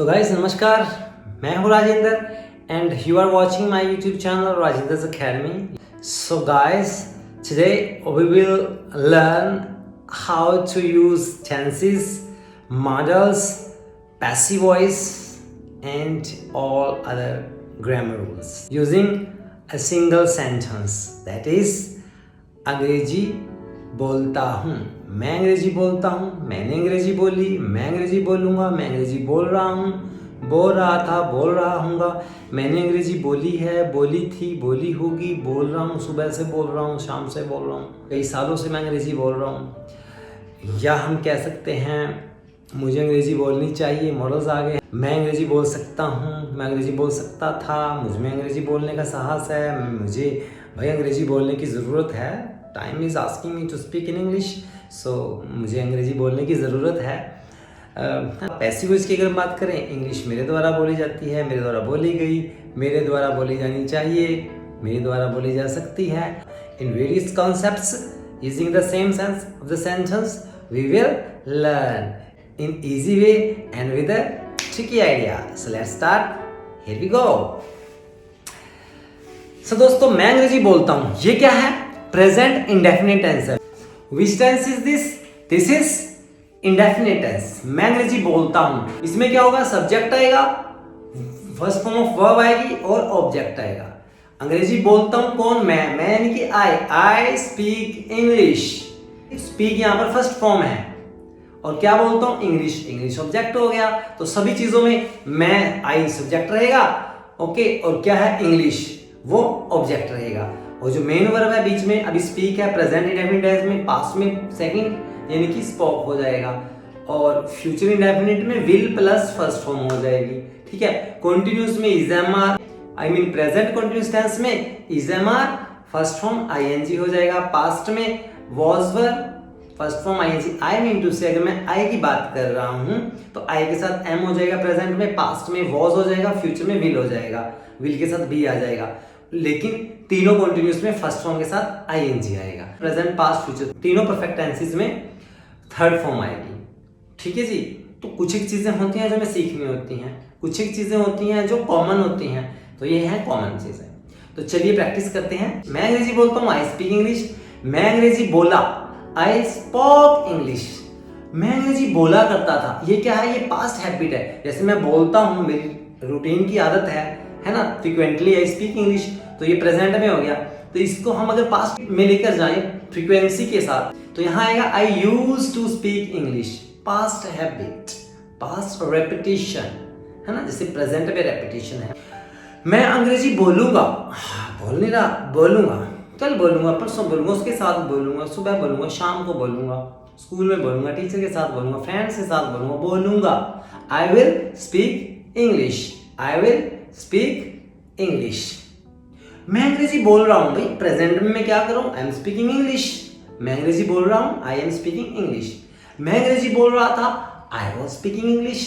तो गाइस नमस्कार, मैं हूँ Rajendra and you are watching my YouTube channel Rajendra's Academy. So guys, today we will learn how to use tenses, modals, passive voice and all other grammar rules using a single sentence, that is अंग्रेजी बोलता हूँ, मैं अंग्रेजी बोलता हूँ, मैंने अंग्रेजी बोली, मैं अंग्रेजी बोलूँगा, मैं अंग्रेजी बोल रहा हूँ, बोल रहा था, बोल रहा हूँगा, मैंने अंग्रेजी बोली है, बोली थी, बोली होगी, बोल रहा हूँ, सुबह से बोल रहा हूँ, शाम से बोल रहा हूँ, कई सालों से मैं अंग्रेजी बोल रहा हूँ। या हम कह सकते हैं मुझे अंग्रेजी बोलनी चाहिए, मॉडल्स आ गए। मैं अंग्रेजी बोल सकता हूँ, मैं अंग्रेजी बोल सकता था, मुझ में अंग्रेजी बोलने का साहस है, मुझे भाई अंग्रेजी बोलने की ज़रूरत है। Time is asking me to speak in English, सो मुझे अंग्रेजी बोलने की ज़रूरत है। पैसिव वॉइस की अगर बात करें, इंग्लिश मेरे द्वारा बोली जाती है, मेरे द्वारा बोली गई, मेरे द्वारा बोली जानी चाहिए, मेरे द्वारा बोली जा सकती है। In various concepts using the same sense of the sentence we will learn in easy way and with a tricky idea. So let's start. Here we go. So दोस्तों, मैं अंग्रेजी बोलता हूँ, ये क्या है? Present indefinite tense है। Which tense is this? This is indefinite tense. मैं अंग्रेजी बोलता हूँ, इसमें क्या होगा? सब्जेक्ट आएगा, फर्स्ट फॉर्म ऑफ वर्ब आएगी और ऑब्जेक्ट आएगा। अंग्रेजी बोलता हूँ कौन? मैं यानी कि आई स्पीक इंग्लिश। स्पीक यहाँ पर फर्स्ट फॉर्म है और क्या बोलता हूँ? इंग्लिश ऑब्जेक्ट हो गया। तो सभी चीजों में मैं आई सब्जेक्ट रहेगा, ओके, और क्या है? इंग्लिश वो ऑब्जेक्ट रहेगा। और जो मेन वर्ब है बीच में, अभी स्पीक है, प्रेजेंट इंडेफिनिट टेंस में पास्ट में सेकंड यानी कि स्पोक हो जाएगा, और फ्यूचर इंडेफिनिट में विल प्लस फर्स्ट फॉर्म हो जाएगी। ठीक है। कंटिन्यूअस में is am are, I mean present continuous tense में is am are first form ING हो जाएगा। पास्ट में was were first form ING. I mean to say अगर मैं आई की बात कर रहा हूं तो आई के साथ एम हो जाएगा प्रेजेंट में, पास्ट में वॉज हो जाएगा, फ्यूचर में विल हो जाएगा, विल के साथ बी आ जाएगा। लेकिन तीनों कॉन्टिन्यूअस में फर्स्ट फॉर्म के साथ आईएनजी आएगा। प्रेजेंट पास्ट फ्यूचर तीनों परफेक्ट टेंसेस में थर्ड फॉर्म आएगी। ठीक है जी। तो कुछ एक चीजें होती हैं जो हमें सीखनी होती हैं, कुछ एक चीजें होती हैं जो कॉमन होती हैं, तो ये है कॉमन चीजें। तो चलिए प्रैक्टिस करते हैं। मैं अंग्रेजी बोलता हूँ, आई स्पीक इंग्लिश। मैं अंग्रेजी बोला, आई स्पोक इंग्लिश। मैं अंग्रेजी बोला करता था, ये क्या है? ये पास्ट हैबिट है। जैसे मैं बोलता हूँ, मेरी रूटीन की आदत है ना, फ्रीक्वेंटली आई स्पीक इंग्लिश, तो ये प्रेजेंट में हो गया। तो इसको हम अगर पास्ट में लेकर जाएं फ्रीक्वेंसी के साथ, तो यहाँ आएगा I used to speak English. Past habit, past repetition है ना, जैसे प्रेजेंट में रेपिटेशन है। मैं अंग्रेजी बोलूंगा, बोल नहीं रहा, बोलूंगा, कल बोलूंगा, परसों बोलूंगा, उसके साथ बोलूंगा, सुबह बोलूंगा, शाम को बोलूंगा, स्कूल में बोलूंगा, टीचर के साथ बोलूंगा, फ्रेंड्स के साथ बोलूंगा। I will speak English, I will speak English. मैं अंग्रेजी बोल रहा हूं भाई, प्रेजेंट में मैं क्या कर रहा हूं? I am speaking English. मैं अंग्रेजी बोल रहा हूं, आई एम स्पीकिंग इंग्लिश। मैं अंग्रेजी बोल रहा था, आई वॉज स्पीकिंग इंग्लिश।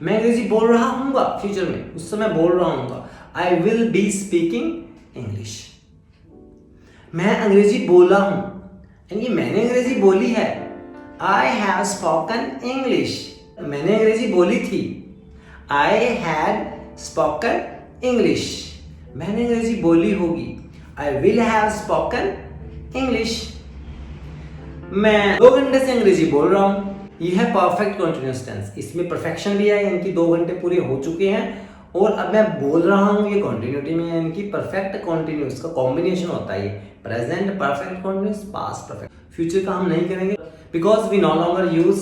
मैं अंग्रेजी बोल रहा हूंगा फ्यूचर में, उस समय बोल रहा हूंगा, I will be speaking English. मैं अंग्रेजी बोला हूं यानी मैंने अंग्रेजी बोली है, आई हैव स्पोकन इंग्लिश। मैंने अंग्रेजी बोली थी, आई हैड स्पोकन इंग्लिश। मैंने अंग्रेजी बोली होगी, I will have spoken English. मैं 2 घंटे से अंग्रेजी बोल रहा हूं, यह है परफेक्ट कंटीन्यूअस टेंस। इसमें परफेक्शन भी है, यानी कि 2 घंटे पूरे हो चुके हैं और अब मैं बोल रहा हूं, ये कॉन्टिन्यूटी में, यानी कि परफेक्ट कॉन्टिन्यूअस का कॉम्बिनेशन होता है। ये present perfect continuous, past perfect. Future का हम नहीं करेंगे because we no longer use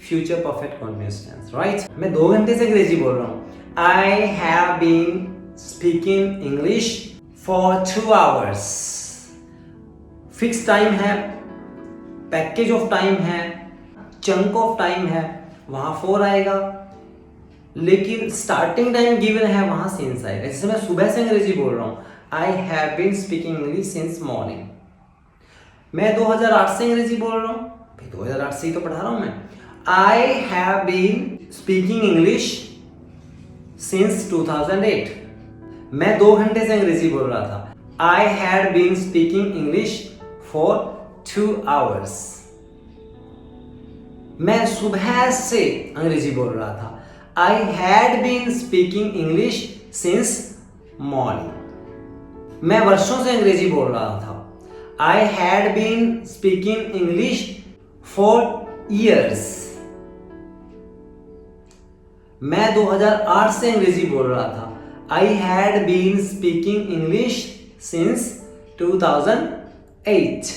future perfect continuous tense, right. मैं 2 घंटे से अंग्रेजी बोल रहा हूं, I have been speaking English for 2 hours. Fix time है, पैकेज ऑफ टाइम है, चंक ऑफ टाइम है, वहां 4 आएगा, लेकिन स्टार्टिंग टाइम गिवन है, वहां सिंस आएगा। जैसे मैं सुबह से अंग्रेजी बोल रहा हूं, I have been speaking English since morning. मैं 2008 से अंग्रेजी बोल रहा हूं, भाई 2008 से ही तो पढ़ा रहा हूं मैं। I have been speaking English since 2008। मैं 2 घंटे से अंग्रेजी बोल रहा था, I had been speaking English for 2 hours. मैं सुबह से अंग्रेजी बोल रहा था, I had been speaking English since morning. मैं वर्षों से अंग्रेजी बोल रहा था. I had been speaking English for years. मैं 2008 से अंग्रेजी बोल रहा था. I had been speaking English since 2008.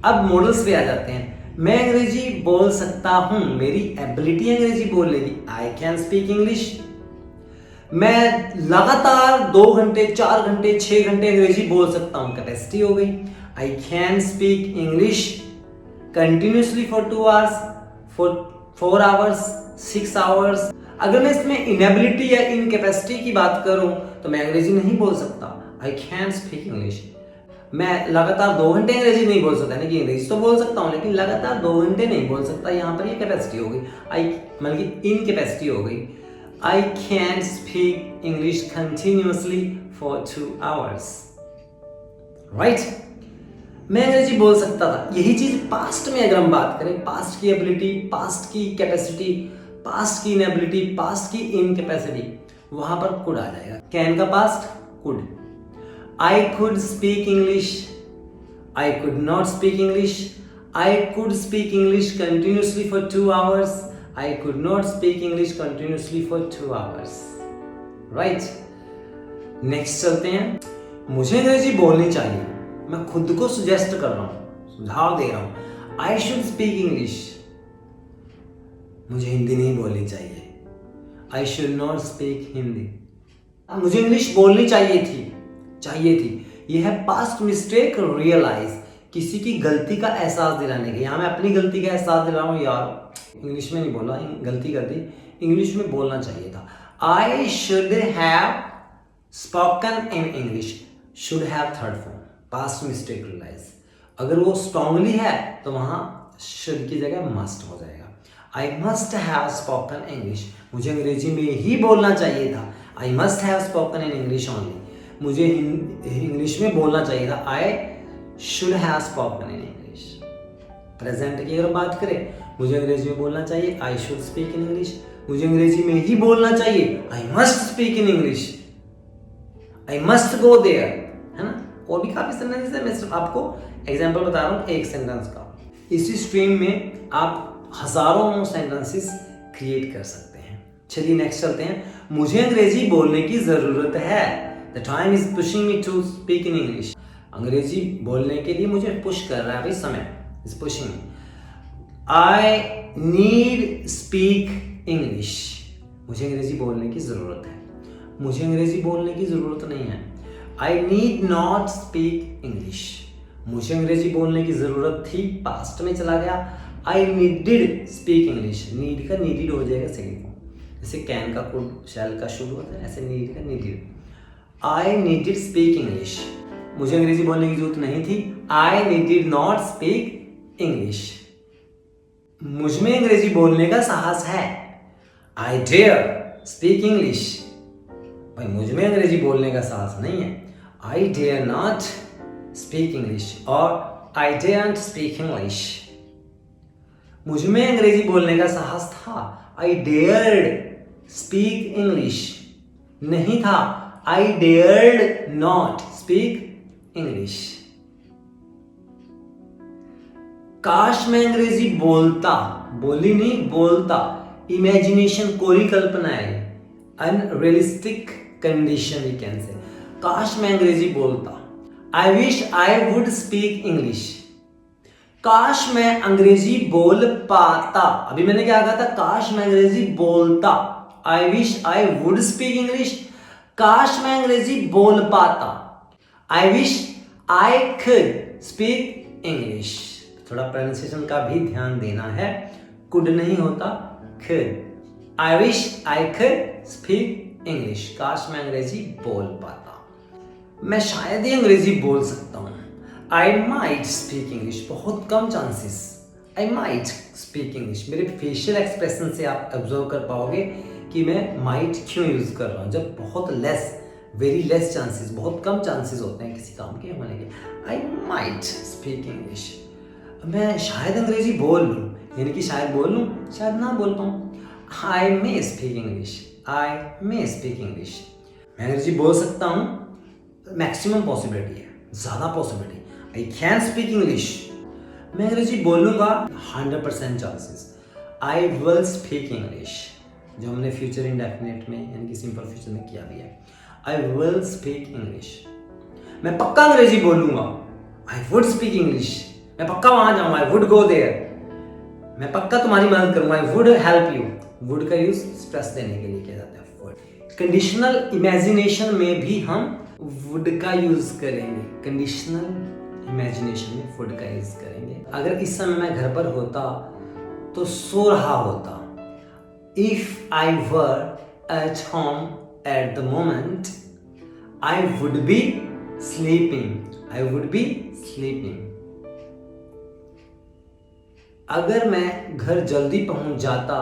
अब मॉडल्स पे आ जाते हैं. मैं अंग्रेजी बोल सकता हूं, मेरी एबिलिटी अंग्रेजी बोलने की. I can speak English. मैं लगातार 2 घंटे 4 घंटे 6 घंटे अंग्रेजी बोल सकता हूं, कैपेसिटी हो गई. I can speak English continuously for 2 hours, for 4 hours, 6 hours. अगर मैं इसमें इनएबिलिटी या इनकैपेसिटी की बात करूं तो मैं अंग्रेजी नहीं बोल सकता. I can speak English. मैं लगातार 2 घंटे अंग्रेजी नहीं बोल सकता, यानी कि अंग्रेजी तो बोल सकता हूँ लेकिन लगातार 2 घंटे नहीं बोल सकता. यहाँ पर ये कैपेसिटी हो गई, आई मतलब कि इनकैपेसिटी हो गई. I can speak English continuously for 2 hours. Right, मैं अंग्रेजी बोल सकता था. यही चीज पास्ट में अगर हम बात करें, पास्ट की एबिलिटी, पास्ट की कैपेसिटी, पास्ट की इनएबिलिटी, पास्ट की इनकैपेसिटी, वहां पर कुड आ जाएगा. कैन का past could. I could speak English. I could not speak English. I could speak English continuously for 2 hours. I could not speak English continuously for 2 hours. Right? Next चलते हैं. मुझे अंग्रेजी बोलनी चाहिए. मैं खुद को सुजेस्ट कर रहा हूँ, सुझाव दे रहा हूँ. I should speak English. मुझे हिंदी नहीं बोलनी चाहिए. I should not speak Hindi. मुझे इंग्लिश बोलनी चाहिए थी. यह है पास्ट मिस्टेक रियलाइज, किसी की गलती का एहसास दिलाने के. यहाँ मैं अपनी गलती का एहसास दिला रहा हूँ, यार इंग्लिश में नहीं बोला, गलती कर दी, इंग्लिश में बोलना चाहिए था. I should have spoken in English. Should have third form, past mistake realise. अगर वो स्ट्रांगली है तो वहां शुड की जगह मस्ट हो जाएगा. I must have spoken English. मुझे अंग्रेजी में ही बोलना चाहिए था. I must have spoken in English only. मुझे इंग्लिश में बोलना चाहिए था. I should have spoken in English. Present की अगर बात करें, मुझे अंग्रेजी में बोलना चाहिए. I should speak in English. मुझे अंग्रेजी में ही बोलना चाहिए. I must speak in English. I must go there. है ना? और भी काफी सेंटेंसेस है, मैं सिर्फ आपको एग्जांपल बता रहा हूँ एक सेंटेंस का. इसी स्ट्रीम में आप हजारों सेंटेंसेस क्रिएट कर सकते हैं. चलिए नेक्स्ट चलते हैं. मुझे अंग्रेजी बोलने की जरूरत है. The time is pushing me to speak in English. अंग्रेजी बोलने के लिए मुझे पुश कर रहा है भाई, समय is pushing me. I need speak English. मुझे अंग्रेजी बोलने की जरूरत है. मुझे अंग्रेजी बोलने की जरूरत नहीं है. I need not speak English. मुझे अंग्रेजी बोलने की जरूरत थी, पास्ट में चला गया. I needed speak English. need का needed हो जाएगा सेकंड फॉर्म. जैसे can का could, shall का should होता है, ऐसे need का needed. I needed speak English. मुझे अंग्रेजी बोलने की जरूरत नहीं थी. I needed not speak English. मुझ में अंग्रेजी बोलने का साहस है. I dare speak English. भाई मुझ में अंग्रेजी बोलने का साहस नहीं है. I dare not speak English और I daren't speak English. मुझ में अंग्रेजी बोलने का साहस था. I dared speak English. नहीं था. I dared not speak English. काश मैं अंग्रेजी बोलता, बोली नहीं बोलता. इमेजिनेशन, कोरी कल्पना है, unrealistic condition we can say. काश मैं अंग्रेजी बोलता. I wish I would speak English. काश मैं अंग्रेजी बोल पाता. अभी मैंने क्या कहा था? काश मैं अंग्रेजी बोलता. I wish I would speak English. काश मैं अंग्रेजी बोल पाता. I wish I could speak English. थोड़ा प्रोनाउंसिएशन का भी ध्यान देना है. could नहीं होता, could. I wish I could speak English. काश मैं अंग्रेजी बोल पाता. मैं शायद ही अंग्रेजी बोल सकता हूँ. I might speak English. बहुत कम chances. I might speak English. मेरे फेशियल एक्सप्रेशन से आप ऑब्जर्व कर पाओगे कि मैं माइट क्यों यूज कर रहा हूँ. जब बहुत लेस, वेरी लेस चांसेस, बहुत कम चांसेस होते हैं किसी काम के होने के. I might speak English. मैं शायद अंग्रेजी बोल लूँ, यानी कि शायद बोल लूँ, शायद ना बोल पाऊँ. आई मे स्पीक इंग्लिश, आई मे स्पीक इंग्लिश। मैं अंग्रेजी बोल सकता हूँ, मैक्सिमम पॉसिबिलिटी है, ज़्यादा possibility. I can speak English, मैं अंग्रेजी बोलूँगा 100% chances. I will speak English, जो हमने फ्यूचर इंडेफिनिट में यानी कि सिंपल फ्यूचर में किया भी है। आई विल स्पीक इंग्लिश, मैं पक्का अंग्रेजी बोलूँगा। आई वुड स्पीक इंग्लिश, मैं पक्का वहाँ जाऊँगा। आई वुड गो देयर, मैं पक्का तुम्हारी मदद करूँगा। I would help you, would का यूज स्ट्रेस देने के लिए किया जाता है। वुड। कंडीशनल इमेजिनेशन में भी हम वुड का यूज करेंगे। कंडीशनल इमेजिनेशन में वुड का यूज करेंगे। अगर इस समय मैं घर पर होता तो सो रहा होता। If I were at home at the moment I would be sleeping, I would be sleeping. अगर मैं घर जल्दी पहुंच जाता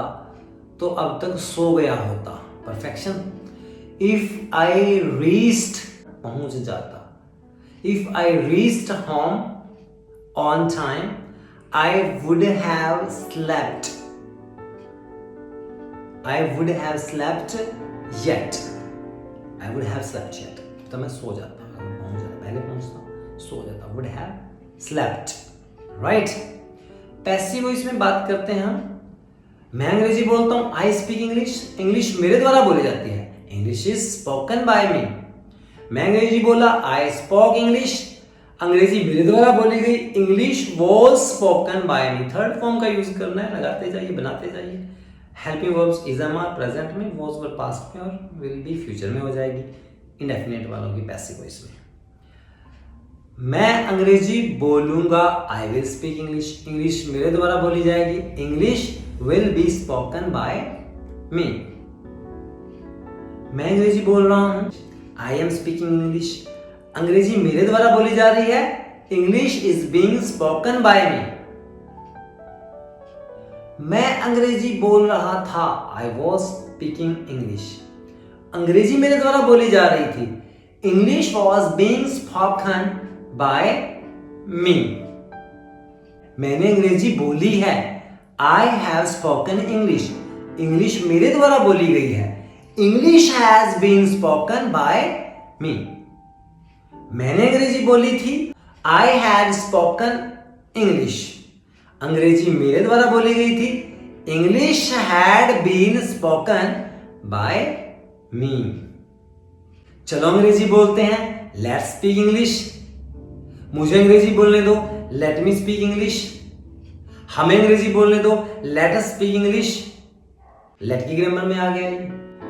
तो अब तक सो गया होता। परफेक्शन। इफ आई रीच्ड, पहुंच जाता। If I reached home on time I would have slept, I would have slept yet, I would have slept yet. तो मैं सो जाता, पहुंच जाता, पहले पहुंचता, सो जाता। Would have slept, right. Passive voice में बात करते हैं हम। मैं अंग्रेजी बोलता हूं, आई स्पीक इंग्लिश, इंग्लिश मेरे द्वारा बोली जाती है। English is spoken by me. मैं अंग्रेजी बोला, आई स्पोक इंग्लिश, अंग्रेजी मेरे द्वारा बोली गई। English was spoken by me. Third form का यूज करना है, लगाते जाइए, बनाते जाइए। Helping verbs is am are present में, वॉज वर पास्ट में, और विल बी फ्यूचर में हो जाएगी इंडेफिनिट वालों की पैसिव वॉइस में। मैं अंग्रेजी बोलूंगा, I will speak English, English मेरे द्वारा बोली जाएगी। English will be spoken by me. मैं अंग्रेजी बोल रहा हूं, आई एम स्पीकिंग इंग्लिश, अंग्रेजी मेरे द्वारा बोली जा रही है। English is being spoken by me. मैं अंग्रेजी बोल रहा था, आई वॉज स्पीकिंग इंग्लिश, अंग्रेजी मेरे द्वारा बोली जा रही थी। English was being spoken by me. मैंने अंग्रेजी बोली है, I have spoken English, English मेरे द्वारा बोली गई है। English has been spoken by me. मैंने अंग्रेजी बोली थी, आई हैड स्पोकन इंग्लिश, अंग्रेजी मेरे द्वारा बोली गई थी। English had been spoken by me. चलो अंग्रेजी बोलते हैं, लेट्स स्पीक इंग्लिश। मुझे अंग्रेजी बोलने दो, लेट मी स्पीक इंग्लिश। हमें अंग्रेजी बोलने दो, let us speak English. Let की ग्रामर में आ गया।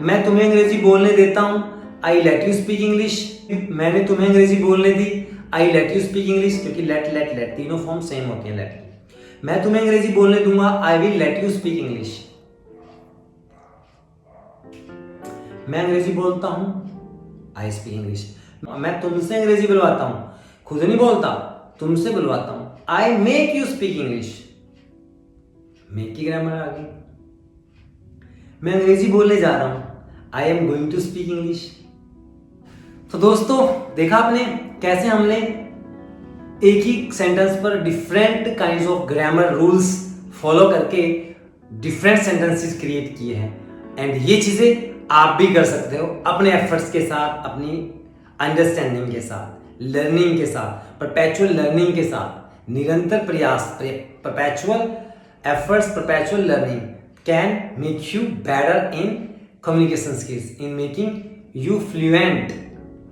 मैं तुम्हें अंग्रेजी बोलने देता हूं, I let you speak English. मैंने तुम्हें अंग्रेजी बोलने दी, I let you speak English, क्योंकि लेट तीनों फॉर्म सेम होती हैं लेट की। मैं तुम्हें अंग्रेजी बोलने दूंगा, I will let you speak English. मैं अंग्रेजी बोलता हूं, आई स्पीक इंग्लिश। मैं तुमसे अंग्रेजी बुलवाता हूं, खुद नहीं बोलता, तुमसे बुलवाता हूं, I make you speak English. Make की ग्रामर आ गई। मैं अंग्रेजी बोलने जा रहा हूं, I am going to speak English. तो दोस्तों देखा आपने कैसे हमने एक ही सेंटेंस पर different kinds of grammar rules follow करके डिफरेंट सेंटेंसेस क्रिएट किए हैं। एंड ये चीजें आप भी कर सकते हो अपने एफर्ट्स के साथ, अपनी अंडरस्टैंडिंग के साथ, लर्निंग के साथ, परपेचुअल लर्निंग के साथ, निरंतर प्रयास, perpetual efforts, perpetual learning can make you better in communication skills, in making you fluent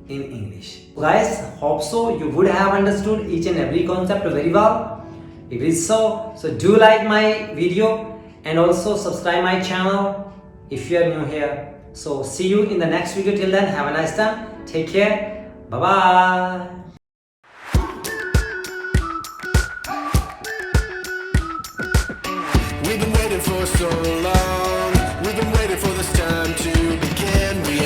in English. Guys, hope so you would have understood each and every concept very well. If it is so do like my video and also subscribe my channel if you are new here. So see you in the next video. Till then, have a nice time. Take care. Bye bye.